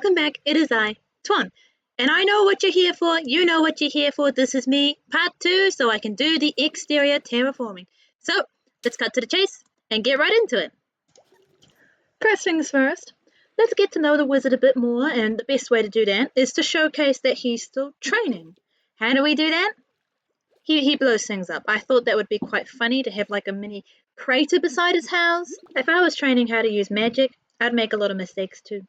welcome back. It is I, Twon. And I know what you're here for. You know what you're here for. This is me, part 2, so I can do the exterior terraforming. So, let's cut to the chase and get right into it. First things first, let's get to know the wizard a bit more, and the best way to do that is to showcase that he's still training. How do we do that? He blows things up. I thought that would be quite funny to have like a mini crater beside his house. If I was training how to use magic, I'd make a lot of mistakes too.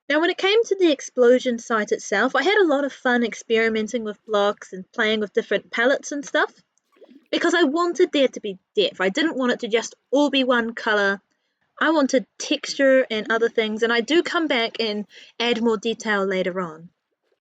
Now, when it came to the explosion site itself, I had a lot of fun experimenting with blocks and playing with different palettes and stuff because I wanted there to be depth. I didn't want it to just all be one color. I wanted texture and other things, and I do come back and add more detail later on.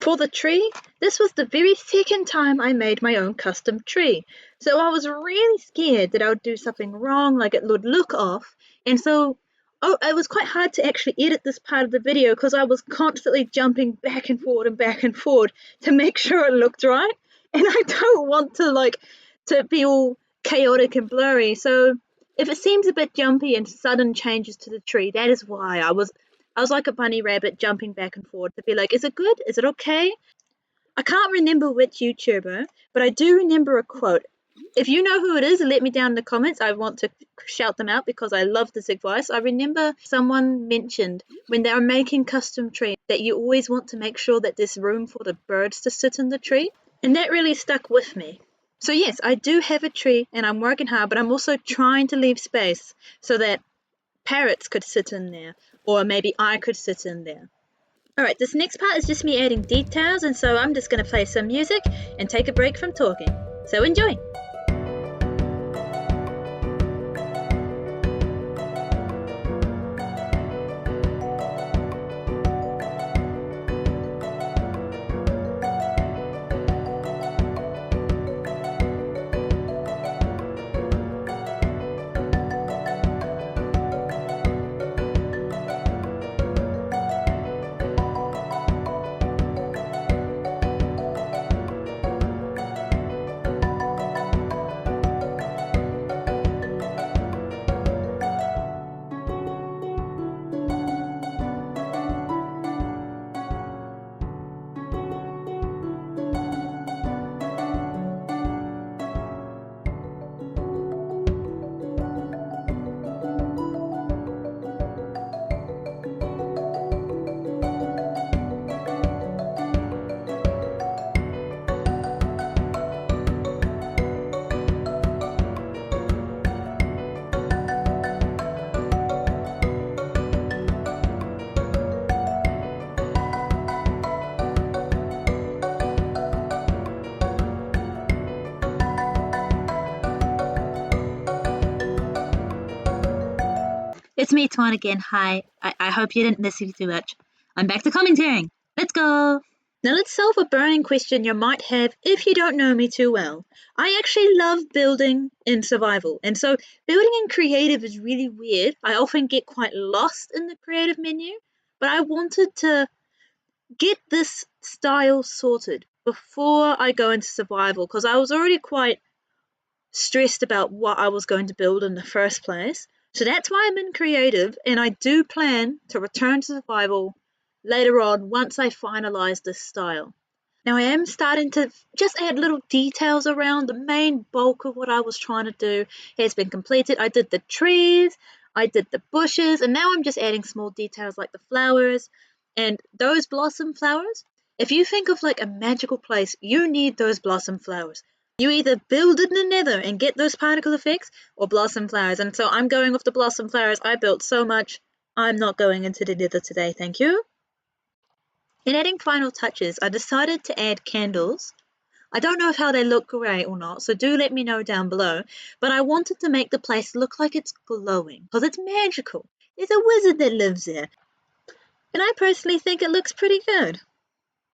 For the tree, this was the very second time I made my own custom tree. So I was really scared that I would do something wrong, like it would look off, and so it was quite hard to actually edit this part of the video because I was constantly jumping back and forward to make sure it looked right. And I don't want to be all chaotic and blurry. So if it seems a bit jumpy and sudden changes to the tree, that is why I was like a bunny rabbit jumping back and forward to be like, is it good? Is it okay? I can't remember which YouTuber, but I do remember a quote. If you know who it is, let me down in the comments. I want to shout them out because I love this advice. I remember someone mentioned when they were making custom trees that you always want to make sure that there's room for the birds to sit in the tree. And that really stuck with me. So yes, I do have a tree and I'm working hard, but I'm also trying to leave space so that parrots could sit in there, or maybe I could sit in there. Alright, this next part is just me adding details, and so I'm just going to play some music and take a break from talking. So enjoy! It's me, Twon, again. Hi. I hope you didn't miss me too much. I'm back to commentating. Let's go! Now let's solve a burning question you might have if you don't know me too well. I actually love building in survival, and so building in creative is really weird. I often get quite lost in the creative menu, but I wanted to get this style sorted before I go into survival because I was already quite stressed about what I was going to build in the first place. So that's why I'm in creative, and I do plan to return to survival later on once I finalize this style. Now I am starting to just add little details around. The main bulk of what I was trying to do has been completed. I did the trees, I did the bushes, and now I'm just adding small details like the flowers and those blossom flowers. If you think of like a magical place, you need those blossom flowers. You either build in the nether and get those particle effects or blossom flowers. And so I'm going with the blossom flowers. I built so much. I'm not going into the nether today, thank you. In adding final touches, I decided to add candles. I don't know if how they look great or not, so do let me know down below. But I wanted to make the place look like it's glowing because it's magical. There's a wizard that lives there. And I personally think it looks pretty good.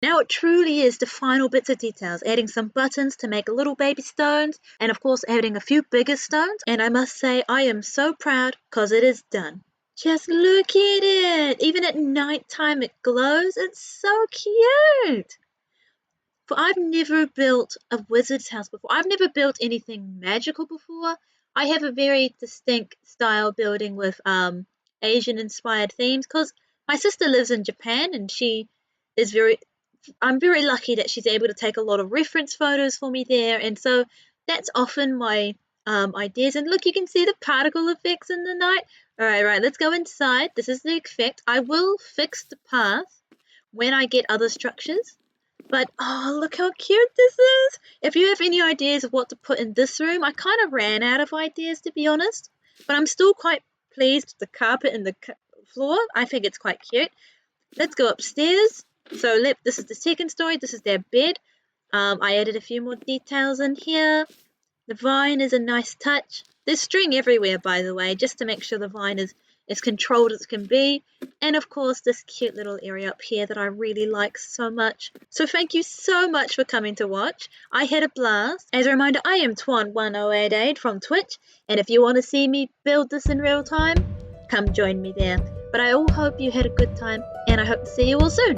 Now it truly is the final bits of details, adding some buttons to make little baby stones, and of course adding a few bigger stones, and I must say I am so proud because it is done. Just look at it! Even at night time it glows, it's so cute! For I've never built a wizard's house before, I've never built anything magical before. I have a very distinct style building with Asian inspired themes because My sister lives in Japan, and she is I'm very lucky that she's able to take a lot of reference photos for me there, and so that's often my ideas. And look, you can see the particle effects in the night. All right, let's go inside. This is the effect. I will fix the path when I get other structures. But oh, look how cute this is. If you have any ideas of what to put in this room, I kind of ran out of ideas, to be honest. But I'm still quite pleased with the carpet and the floor. I think it's quite cute. Let's go upstairs. So this is the second story. This is their bed. I added a few more details in here. The vine is a nice touch. There's string everywhere, by the way, just to make sure the vine is as controlled as it can be. And of course, this cute little area up here that I really like so much. So thank you so much for coming to watch. I had a blast. As a reminder, I am Twon1088 from Twitch. And if you want to see me build this in real time, come join me there. But I all hope you had a good time, and I hope to see you all soon.